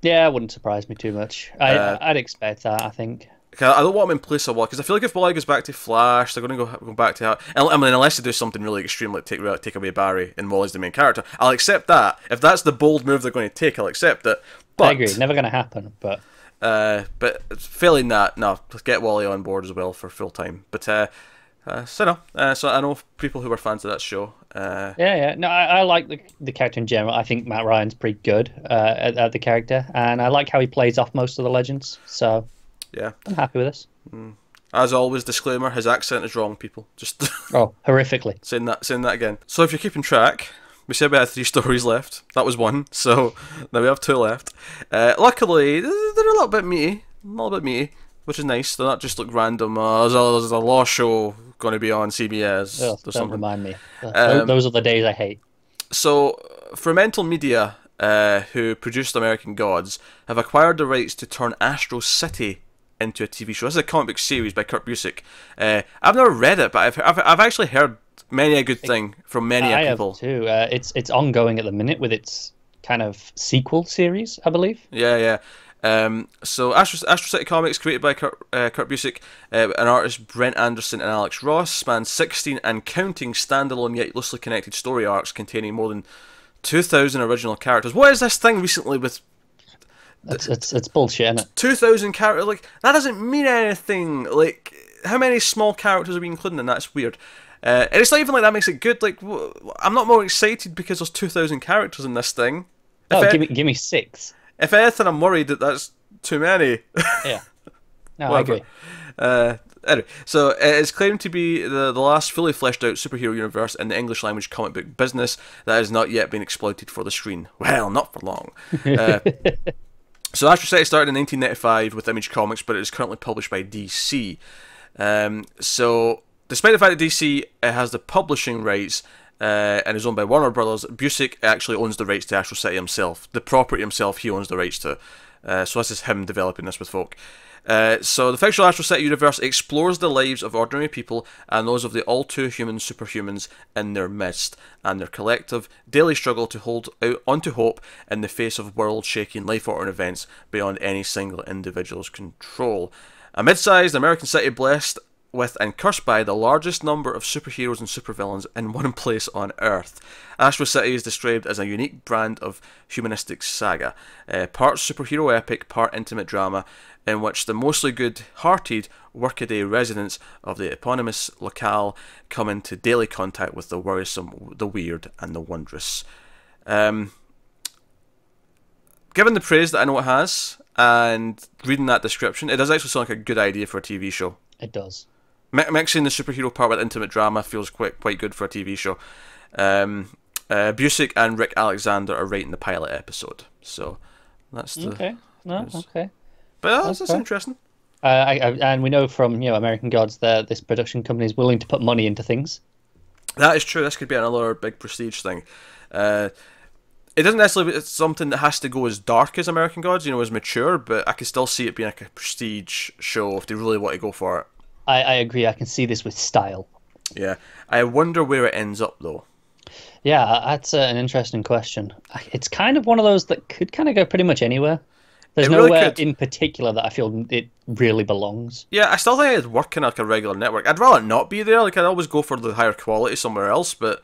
Yeah, it wouldn't surprise me too much. I'd expect that, I think. I don't want him in place of Wally, because I feel like if Wally goes back to Flash, they're going to go back to that. I mean, unless they do something really extreme, like take away Barry and Wally's the main character, I'll accept that. If that's the bold move they're going to take, I'll accept it. But, I agree, never going to happen. But failing that, no, get Wally on board as well for full time. But so I know people who were fans of that show. Yeah. No, I like the character in general. I think Matt Ryan's pretty good at the character, and I like how he plays off most of the legends. So. Yeah, I'm happy with this. As always, disclaimer: his accent is wrong. People, just horrifically saying that again. So if you're keeping track, we said we had 3 stories left. That was 1, so now we have 2 left. Luckily, they're a little bit meaty, which is nice. They're not just like random. There's a law show going to be on CBS. Oh, or don't remind me. Those are the days I hate. So, Fremantle Media, who produced American Gods, have acquired the rights to turn Astro City into a TV show. This is a comic book series by Kurt Busiek. I've never read it, but I've actually heard many a good thing from many people. I have too. It's ongoing at the minute with its kind of sequel series, I believe. Yeah. So Astro City Comics, created by Kurt Busiek, and artists Brent Anderson and Alex Ross, spans 16 and counting standalone yet loosely connected story arcs containing more than 2,000 original characters. What is this thing recently with? It's bullshit, isn't it? 2,000 characters, like that doesn't mean anything. Like, how many small characters are we including in that? It's weird. And it's not even like that makes it good. Like, I'm not more excited because there's 2,000 characters in this thing. Give me 6. If anything, I'm worried that that's too many. Yeah. No, I agree. Anyway, so it's claimed to be the last fully fleshed out superhero universe in the English language comic book business that has not yet been exploited for the screen. Well, not for long. So Astro City started in 1995 with Image Comics, but it is currently published by DC. So, despite the fact that DC has the publishing rights and is owned by Warner Brothers, Busiek actually owns the rights to Astro City himself. The property himself, he owns the rights to. So this is him developing this with folk. So the fictional Astro City universe explores the lives of ordinary people and those of the all-too-human superhumans in their midst, and their collective daily struggle to hold out onto hope in the face of world-shaking, life-altering events beyond any single individual's control. A mid-sized American city blessed with and cursed by the largest number of superheroes and supervillains in one place on Earth. Astro City is described as a unique brand of humanistic saga, part superhero epic, part intimate drama, in which the mostly good-hearted workaday residents of the eponymous locale come into daily contact with the worrisome, the weird, and the wondrous. Given the praise that I know it has, and reading that description, it does actually sound like a good idea for a TV show. It does. Mixing the superhero part with intimate drama feels quite good for a TV show. Busiek and Rick Alexander are writing the pilot episode, so that's the okay. But that's interesting. And we know from American Gods that this production company is willing to put money into things. That is true. This could be another big prestige thing. It doesn't necessarily it's something that has to go as dark as American Gods, as mature, but I can still see it being like a prestige show if they really want to go for it. I agree. I can see this with style. Yeah. I wonder where it ends up, though. Yeah, that's an interesting question. It's kind of one of those that could kind of go pretty much anywhere. There's nowhere in particular that I feel it really belongs. Yeah, I still think it'd work in like a regular network. I'd rather not be there. Like, I'd always go for the higher quality somewhere else, but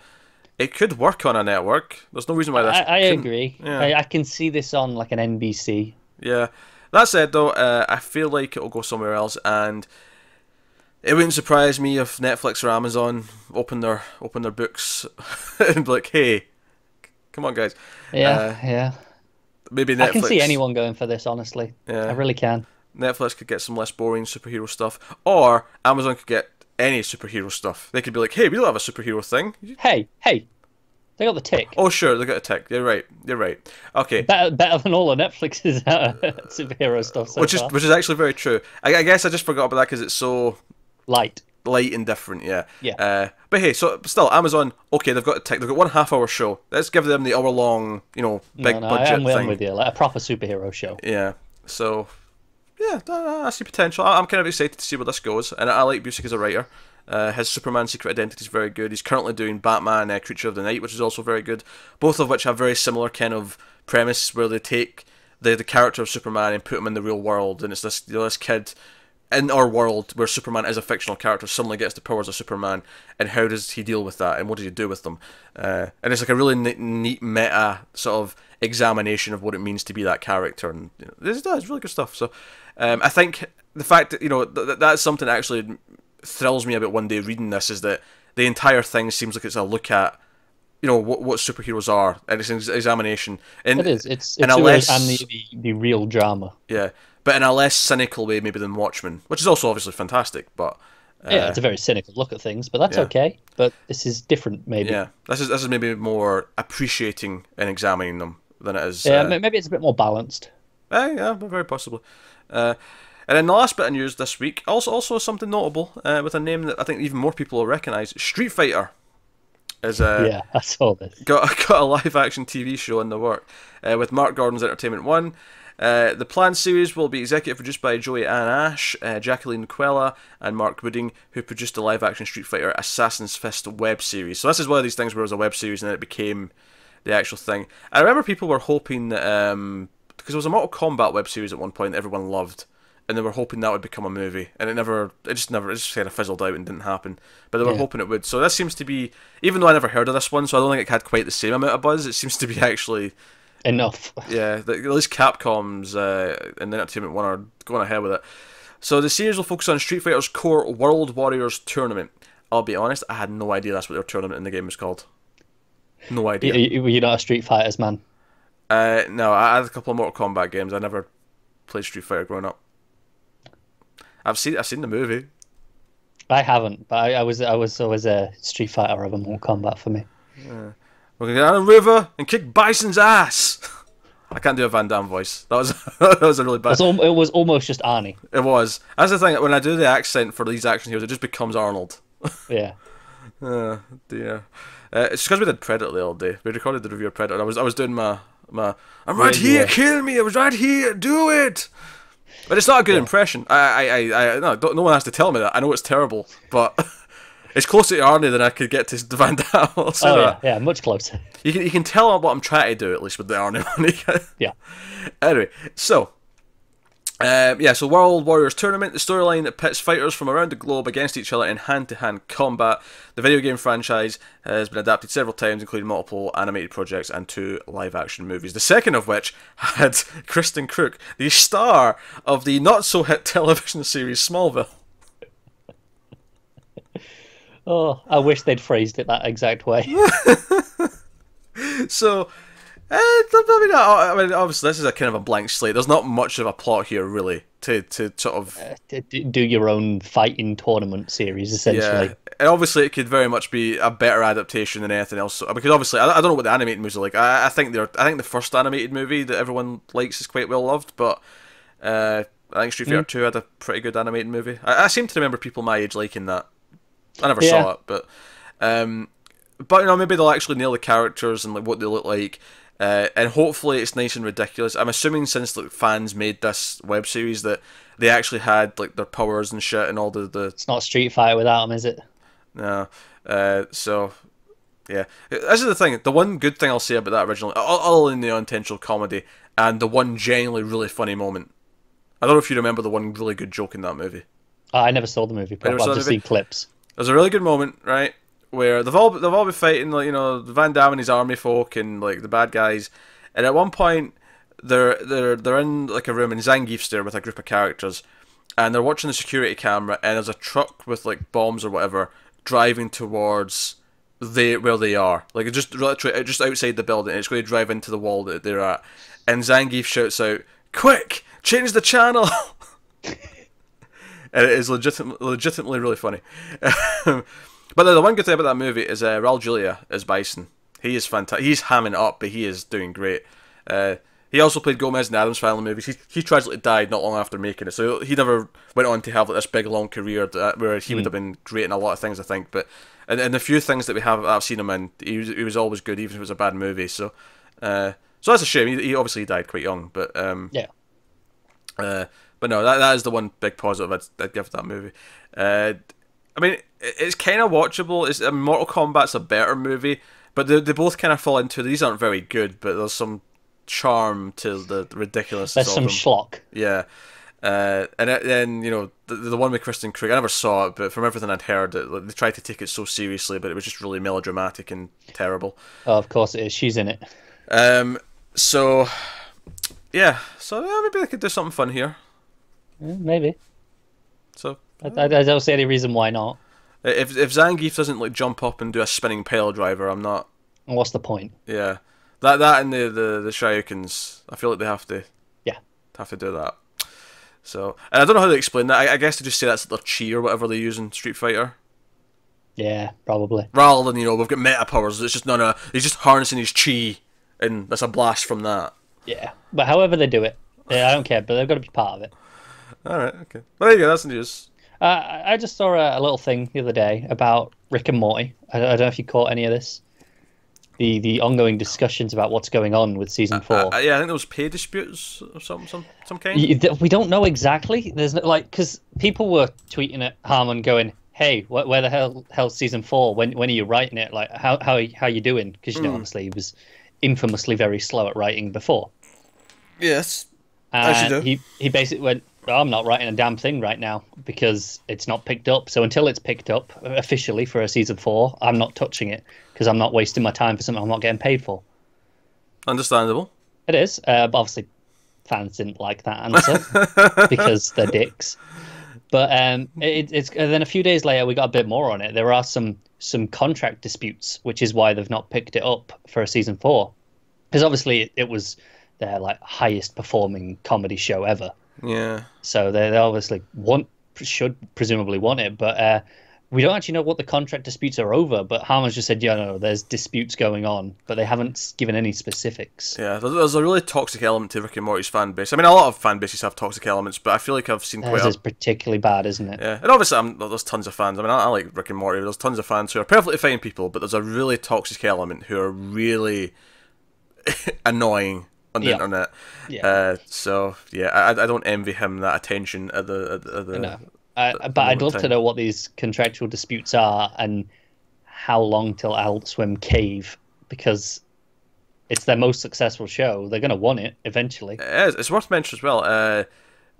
it could work on a network. There's no reason why this I agree. Yeah. I can see this on like an NBC. Yeah. That said, though, I feel like it'll go somewhere else, and it wouldn't surprise me if Netflix or Amazon open their books and be like, hey, come on, guys. Yeah. Maybe Netflix. I can see anyone going for this, honestly. Yeah. I really can. Netflix could get some less boring superhero stuff, or Amazon could get any superhero stuff. They could be like, hey, we don't have a superhero thing. Hey, they got the tick. Oh, sure, they got a tick. You're right. Okay. Better than all of Netflix's superhero stuff so far. Which is actually very true. I guess I just forgot about that because it's so light and different, yeah. But hey, so still, Amazon, okay, they've got a tick. They've got 1.5 hour show. Let's give them the hour-long, big budget thing. I'm with you, like a proper superhero show. Yeah, so, Yeah, I see potential. I'm kind of excited to see where this goes, and I like Busiek as a writer. His Superman Secret Identity is very good. He's currently doing Batman Creature of the Night, which is also very good. Both of which have very similar kind of premise, where they take the character of Superman and put him in the real world, and it's this this kid in our world where Superman is a fictional character suddenly gets the powers of Superman, and how does he deal with that, and what does he do with them? And it's like a really neat meta sort of examination of what it means to be that character, and it's really good stuff. So I think the fact that that's something that actually thrills me about one day reading this is that the entire thing seems like it's a look at what superheroes are, and it's an examination. And it is. It's and the real drama. Yeah, but in a less cynical way maybe than Watchmen, which is also obviously fantastic. But yeah, it's a very cynical look at things, but that's okay. But this is different, maybe. Yeah, this is maybe more appreciating and examining them than it is. Yeah, maybe it's a bit more balanced. Yeah, very possibly. And then the last bit of news this week, also something notable, with a name that I think even more people will recognise. Street Fighter is yeah, I saw this. Got a live action TV show in the work, with Mark Gordon's Entertainment One. The planned series will be executive produced by Joey Ann Ash, Jacqueline Quella, and Mark Wooding, who produced the live action Street Fighter Assassin's Fist web series. So this is one of these things where it was a web series and then it became the actual thing. I remember people were hoping that because there was a Mortal Kombat web series at one point that everyone loved, and they were hoping that would become a movie, and it just kind of fizzled out and didn't happen. But they were hoping it would. So this seems to be, even though I never heard of this one, so I don't think it had quite the same amount of buzz. It seems to be actually enough. Yeah, at least Capcom's and the Entertainment One are going ahead with it. So the series will focus on Street Fighter's core World Warriors tournament. I'll be honest, I had no idea that's what their tournament in the game was called. No idea. Were you not a Street Fighters man? No, I had a couple of Mortal Kombat games. I never played Street Fighter growing up. I've seen the movie. I haven't, but I was always a Street Fighter over Mortal Kombat for me. Yeah. We're gonna get down a river and kick Bison's ass. I can't do a Van Damme voice. That was a really bad. It was almost just Arnie. It was. That's the thing. When I do the accent for these action heroes, it just becomes Arnold. Yeah. Dear. It's because we did Predator the other day. We recorded the review of Predator. I was doing my I'm right here, kill me. I was right here, do it. But it's not a good impression. No one has to tell me that. I know it's terrible, but it's closer to Arnie than I could get to Van Damme. Yeah, much closer. You can tell what I'm trying to do, at least with the Arnie one. Yeah. Anyway, so so World Warriors Tournament, the storyline that pits fighters from around the globe against each other in hand-to-hand combat. The video game franchise has been adapted several times, including multiple animated projects and 2 live-action movies. The second of which had Kristen Crook, the star of the not-so-hit television series Smallville. Oh, I wish they'd phrased it that exact way. So, I mean, obviously, this is a kind of a blank slate. There's not much of a plot here, really, to sort of do your own fighting tournament series, essentially. Yeah, and obviously, it could very much be a better adaptation than anything else. Because obviously, I don't know what the animated movies are like. I think the first animated movie that everyone likes is quite well loved, but I think Street Fighter 2 had a pretty good animated movie. I seem to remember people my age liking that. I never saw it, but maybe they'll actually nail the characters and like what they look like. And hopefully it's nice and ridiculous. I'm assuming since fans made this web series that they actually had like their powers and shit and all the. It's not Street Fighter without them, is it? No. So yeah, this is the thing. The one good thing I'll say about that original, other than the unintentional comedy and the one genuinely really funny moment. I don't know if you remember the one really good joke in that movie. I never saw the movie, but I've just seen clips. There's a really good moment, right? Where they've all been fighting, like, Van Damme and his army folk and like the bad guys, and at one point they're in like a room in Zangief's there with a group of characters, and they're watching the security camera, and there's a truck with like bombs or whatever driving towards where they are, like just outside the building, and it's going to drive into the wall that they're at, and Zangief shouts out, "Quick, change the channel!" And it is legitimately really funny. But the one good thing about that movie is Raul Julia as Bison. He is fantastic. He's hamming it up, but he is doing great. He also played Gomez in Addams Family movies. He tragically died not long after making it, so he never went on to have like, this big long career where he would have been great in a lot of things, I think. But and the few things that I've seen him in, he was always good, even if it was a bad movie. So that's a shame. He obviously died quite young, but yeah. But no, that is the one big positive I'd give that movie. I mean, it's kind of watchable. Mortal Kombat's a better movie, but they both kind of fall into. These aren't very good, but there's some charm to the ridiculousness. There's some schlock. Yeah. And then, you know, the one with Kristen Craig, I never saw it, but from everything I'd heard, they tried to take it so seriously, but it was just really melodramatic and terrible. Oh, of course it is. She's in it. So maybe they could do something fun here. Maybe. So I don't see any reason why not. If Zangief doesn't like jump up and do a spinning pile driver, I'm not. And what's the point? Yeah, that and the Shuriken's, I feel like they have to. Yeah. Have to do that. So, and I don't know how to explain that. I guess they just say that's their chi or whatever they use in Street Fighter. Yeah, probably. Rather than, you know, we've got meta powers. It's just no. He's just harnessing his chi, and that's a blast from that. Yeah, but however they do it, I don't care. But they've got to be part of it. All right, okay. Well, there you go. That's the news. I just saw a little thing the other day about Rick and Morty. I don't know if you caught any of this. The ongoing discussions about what's going on with season 4. Yeah, I think there was pay disputes of some kind. We don't know exactly. There's no, because people were tweeting at Harmon going, "Hey, where the hell's season 4? When are you writing it? Like, how you doing?" Because obviously he was infamously very slow at writing before. Yes, and he basically went, "I'm not writing a damn thing right now because it's not picked up. So until it's picked up officially for a season 4, I'm not touching it because I'm not wasting my time for something I'm not getting paid for." Understandable. It is. But obviously, fans didn't like that answer because they're dicks. But it's then a few days later we got a bit more on it. There are some contract disputes, which is why they've not picked it up for a season 4, because obviously it was their highest performing comedy show ever. Yeah. So they obviously should presumably want it, but we don't actually know what the contract disputes are over. But Harmon's just said, no, there's disputes going on, but they haven't given any specifics. Yeah, there's a really toxic element to Rick and Morty's fan base. I mean, a lot of fan bases have toxic elements, but I feel like I've seen Theirs is particularly bad, isn't it? Yeah, and obviously there's tons of fans. I mean, I like Rick and Morty. There's tons of fans who are perfectly fine people, but there's a really toxic element who are really annoying on the internet. Yeah. I don't envy him that attention at the No. But I'd love to know what these contractual disputes are and how long till Adult Swim cave, because it's their most successful show. They're going to want it eventually. It is. It's worth mentioning as well.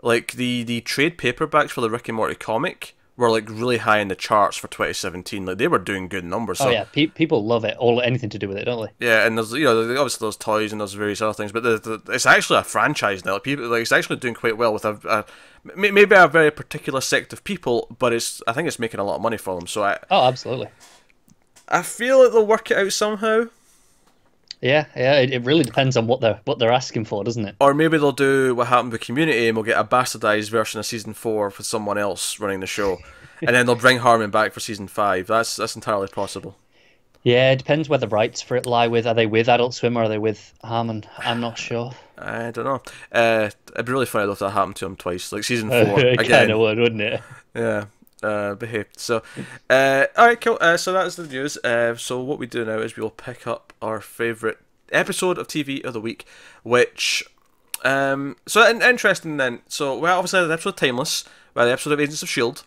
Like the trade paperbacks for the Rick and Morty comic were really high in the charts for 2017. Like, they were doing good numbers. So. Oh yeah, people love it. Anything to do with it, don't they? Yeah, and there's obviously there's toys and there's various other things, but it's actually a franchise now. It's actually doing quite well with maybe a very particular sect of people, but I think it's making a lot of money for them. So absolutely. I feel like they'll work it out somehow. Yeah, it really depends on what they're asking for, doesn't it? Or maybe they'll do what happened with Community and we'll get a bastardized version of season 4 with someone else running the show, and then they'll bring Harmon back for season 5. That's entirely possible. Yeah, it depends where the rights for it lie with. Are they with Adult Swim or are they with Harmon? I'm not sure. I don't know. It'd be really funny though if that happened to him twice, like season 4 again. It kind of would, wouldn't it? Yeah. Behaved. So, alright, cool. So that's the news. So what we do now is we will pick up our favourite episode of TV of the week, which, interesting then. So we obviously had an episode of Timeless, we had the episode of Agents of S.H.I.E.L.D.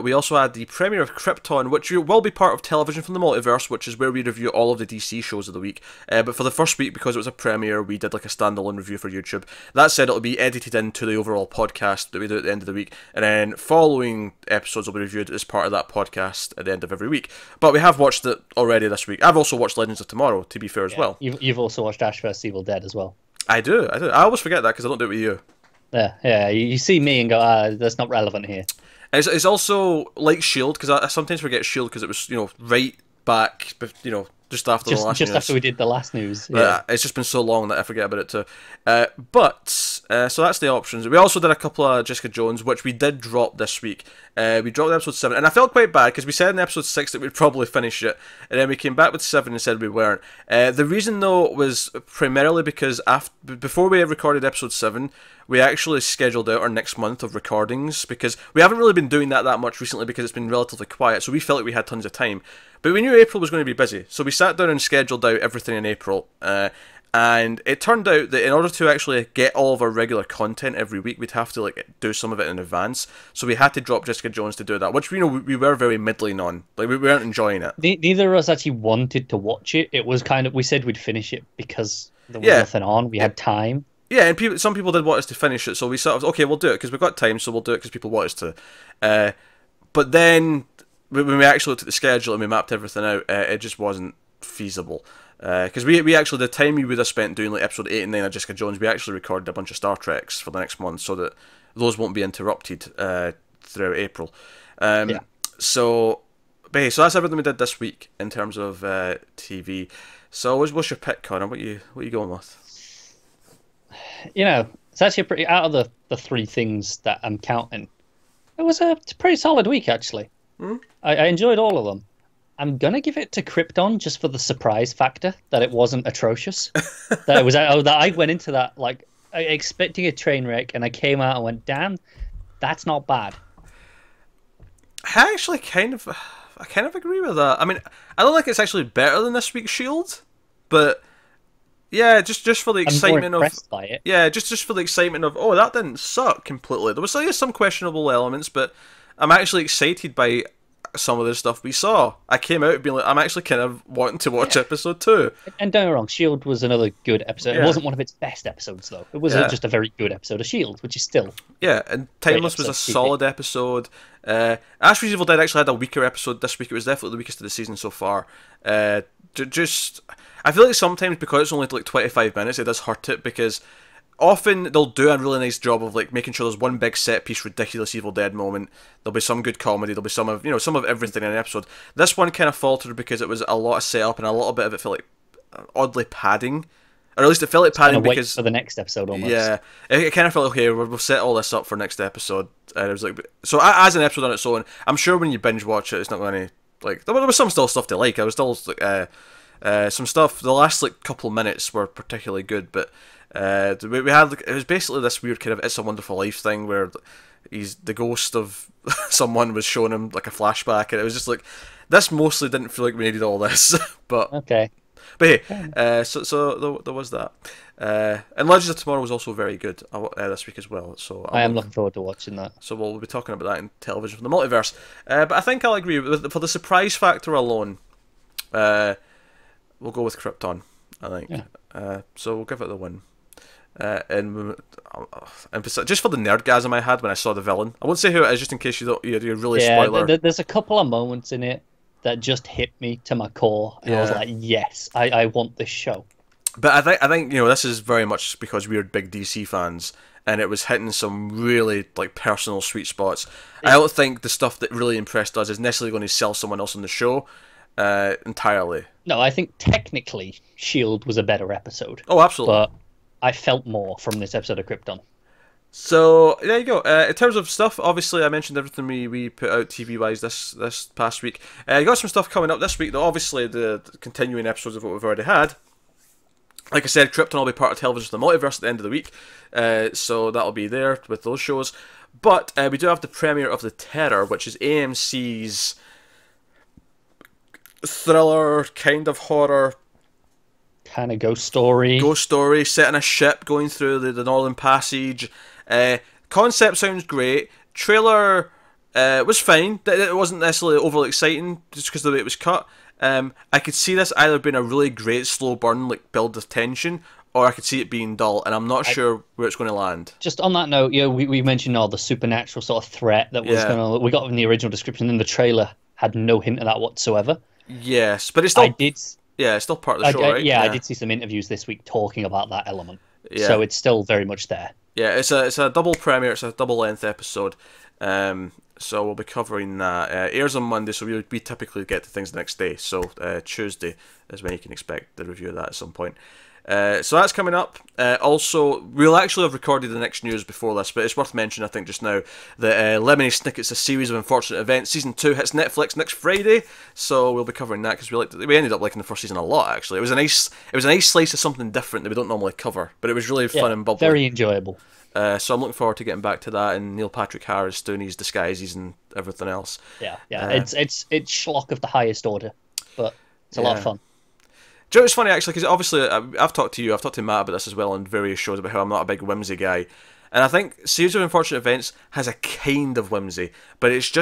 We also had the premiere of Krypton, which will be part of Television from the Multiverse, which is where we review all of the DC shows of the week. But for the first week, because it was a premiere, we did a standalone review for YouTube. That said, it'll be edited into the overall podcast that we do at the end of the week, and then following episodes will be reviewed as part of that podcast at the end of every week. But we have watched it already this week. I've also watched Legends of Tomorrow, to be fair, as well. You've also watched Ash vs Evil Dead as well. I do. I always forget that because I don't do it with you. Yeah. You see me and go, that's not relevant here. It's also like S.H.I.E.L.D. because I sometimes forget S.H.I.E.L.D. because it was right back, just after the last news. Just after we did the last news. Yeah. It's just been so long that I forget about it too. So that's the options. We also did a couple of Jessica Jones, which we did drop this week. We dropped episode 7, and I felt quite bad because we said in episode 6 that we'd probably finish it, and then we came back with 7 and said we weren't. The reason though was primarily because before we recorded episode 7, we actually scheduled out our next month of recordings, because we haven't really been doing that much recently because it's been relatively quiet, so we felt like we had tons of time. But we knew April was going to be busy, so we sat down and scheduled out everything in April. And it turned out that in order to actually get all of our regular content every week, we'd have to like do some of it in advance. So we had to drop Jessica Jones to do that, which we were very middling on. Like we weren't enjoying it. Neither of us actually wanted to watch it. It was kind of, we said we'd finish it because there was Yeah. nothing on. We had time. Yeah, and some people did want us to finish it, so we sort of okay, we'll do it because we've got time, so we'll do it because people want us to. But then when we actually looked at the schedule and we mapped everything out, it just wasn't feasible. Because we actually, the time we would have spent doing like episode 8 and 9 of Jessica Jones, we actually recorded a bunch of Star Treks for the next month so that those won't be interrupted throughout April. Yeah. So that's everything we did this week in terms of TV. So what's your pick, Connor? What you going with? You know, it's actually pretty, out of the three things that I'm counting, it was a pretty solid week, actually. I enjoyed all of them. I'm gonna give it to Krypton just for the surprise factor that it wasn't atrocious. That it was that I went into that like expecting a train wreck, and I came out and went, "Damn, that's not bad." I actually kind of agree with that. I mean, I don't think it's actually better than this week's Shield, but yeah, just for the excitement I'm more impressed by it. Yeah, just for the excitement of that didn't suck completely. There was some questionable elements, but I'm actually excited by some of the stuff we saw. I came out being like, I'm actually kind of wanting to watch episode 2. And don't get me wrong, Shield was another good episode. Yeah. It wasn't one of its best episodes, though. It was just a very good episode of Shield, which is still... Yeah, and Timeless was a solid episode. Ashby's Evil Dead actually had a weaker episode this week. It was definitely the weakest of the season so far. I feel like sometimes because it's only like 25 minutes, it does hurt it because often they'll do a really nice job of like making sure there's one big set piece, ridiculous Evil Dead moment. There'll be some good comedy. There'll be some of everything in an episode. This one kind of faltered because it was a lot of setup and a little bit of it felt like oddly padding, or at least it felt like padding because for the next episode almost. Yeah, it kind of felt like, okay, we'll set all this up for next episode, and it was like so as an episode on its own. I'm sure when you binge watch it, it's not going to like there was some still stuff to like. I was still like some stuff. The last like couple minutes were particularly good, but. We had it was basically this weird kind of It's a Wonderful Life thing where he's the ghost of someone was showing him like a flashback, and it was just like this mostly didn't feel like we needed all this, but okay. But hey, so there was that, and Legends of Tomorrow was also very good this week as well. So I am looking forward to watching that. So we'll be talking about that in television from the multiverse. But I think I'll agree for the surprise factor alone. We'll go with Krypton. I think. Yeah. So we'll give it the win. And just for the nerdgasm I had when I saw the villain, I won't say who it is just in case you're really spoiler. There's a couple of moments in it that just hit me to my core, and I was like, yes, I want this show. But I think this is very much because we're big DC fans, and it was hitting some really like personal sweet spots. I don't think the stuff that really impressed us is necessarily going to sell someone else on the show entirely. No, I think technically Shield was a better episode. Oh, absolutely. But I felt more from this episode of Krypton. So there you go. In terms of stuff, obviously I mentioned everything we put out TV wise this past week. You got some stuff coming up this week, though. Obviously the continuing episodes of what we've already had. Like I said, Krypton will be part of Television of the Multiverse at the end of the week, so that'll be there with those shows. But we do have the premiere of The Terror, which is AMC's thriller kind of horror. Kind of ghost story set in a ship going through the Northern Passage. Concept sounds great. Trailer was fine. It wasn't necessarily overly exciting just because of the way it was cut. I could see this either being a really great slow burn, like build of tension, or I could see it being dull, and I'm not sure where it's going to land. Just on that note, we mentioned all the supernatural sort of threat that was going to. We got in the original description, and the trailer had no hint of that whatsoever. Yes, but it's still. Yeah, it's still part of the show, right? Yeah, I did see some interviews this week talking about that element. Yeah. So it's still very much there. Yeah, it's a double premiere. It's a double-length episode. So we'll be covering that. Airs on Monday, so we typically get to things the next day. So Tuesday is when you can expect the review of that at some point. So that's coming up. Also, we'll actually have recorded the next news before this, but it's worth mentioning, I think, just now, that Lemony Snicket's A Series of Unfortunate Events Season 2 hits Netflix next Friday, so we'll be covering that, because we ended up liking the first season a lot, actually. It was a nice slice of something different that we don't normally cover, but it was really fun and bubbly. Very enjoyable. So I'm looking forward to getting back to that, and Neil Patrick Harris doing his disguises and everything else. Yeah. It's schlock of the highest order, but it's a lot of fun. Do you know what's funny actually? Because obviously I've talked to you, I've talked to Matt about this as well on various shows about how I'm not a big whimsy guy, and I think Series of Unfortunate Events has a kind of whimsy, but it's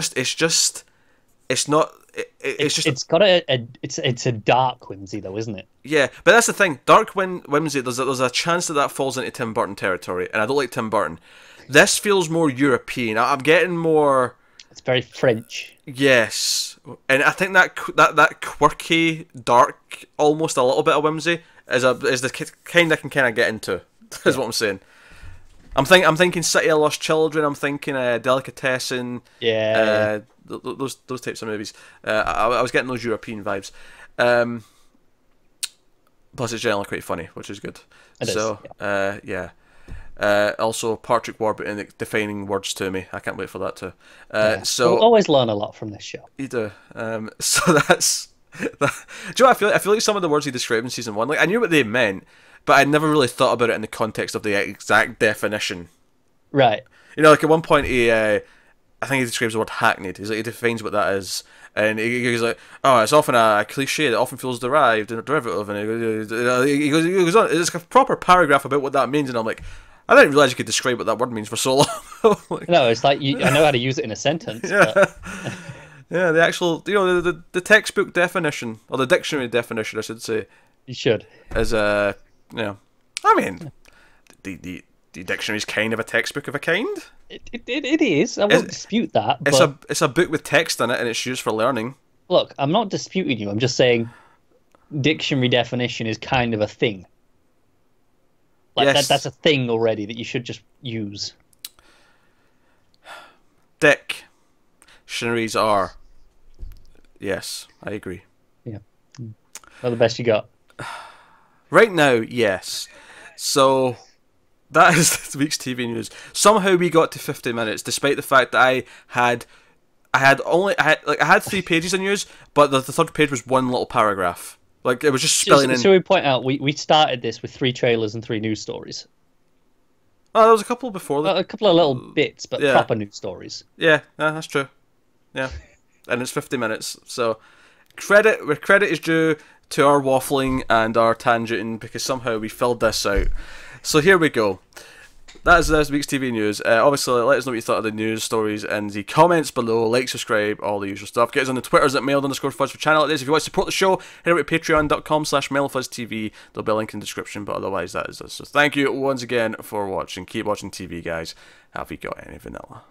not. It's got it's a dark whimsy though, isn't it? Yeah, but that's the thing. Dark whimsy. There's a chance that falls into Tim Burton territory, and I don't like Tim Burton. This feels more European. I'm getting more. It's very French. Yes, and I think that quirky, dark, almost a little bit of whimsy is the kind I can kind of get into. Is what I'm saying. I'm thinking City of Lost Children. I'm thinking Delicatessen. Yeah. Those types of movies. I was getting those European vibes. Plus, it's generally quite funny, which is good. It so, is, yeah. Also, Patrick Warburton defining words to me. I can't wait for that too. So we'll always learn a lot from this show. You do. So that's. Do you know what I feel like some of the words he described in season 1, like I knew what they meant, but I never really thought about it in the context of the exact definition. Right. You know, like at one point I think he describes the word hackneyed. He defines what that is, and he goes like, "Oh, it's often a cliche that often feels derived and a derivative," and he goes on. It's a proper paragraph about what that means, and I'm like, I didn't realize you could describe what that word means for so long. Like, no, it's like I know how to use it in a sentence. Yeah. But... yeah, the actual, the textbook definition, or the dictionary definition, I should say. You should. Is I mean, the dictionary is kind of a textbook of a kind. It is. I won't dispute that. It's a book with text in it, and it's used for learning. Look, I'm not disputing you. I'm just saying, dictionary definition is kind of a thing. Like yes. that's a thing already that you should just use. Dictionaries are. Yes, I agree. Yeah. Well, the best you got. Right now, yes. So that is this week's TV news. Somehow we got to 50 minutes, despite the fact that I had 3 pages of news, but the third page was one little paragraph. Like it was just spilling in. So we point out we started this with 3 trailers and 3 news stories. Oh, there was a couple before that. A couple of little bits, but yeah. Proper news stories. Yeah, that's true. Yeah, and it's 50 minutes, so credit where credit is due to our waffling and our tangenting, because somehow we filled this out. So here we go. That is this week's TV news. Obviously, let us know what you thought of the news stories in the comments below. Like, subscribe, all the usual stuff. Get us on the Twitters at mailed_fuzz for channel like this. If you want to support the show, head over to patreon.com/mailfuzztv. There'll be a link in the description, but otherwise that is us. So thank you once again for watching. Keep watching TV, guys. Have you got any vanilla?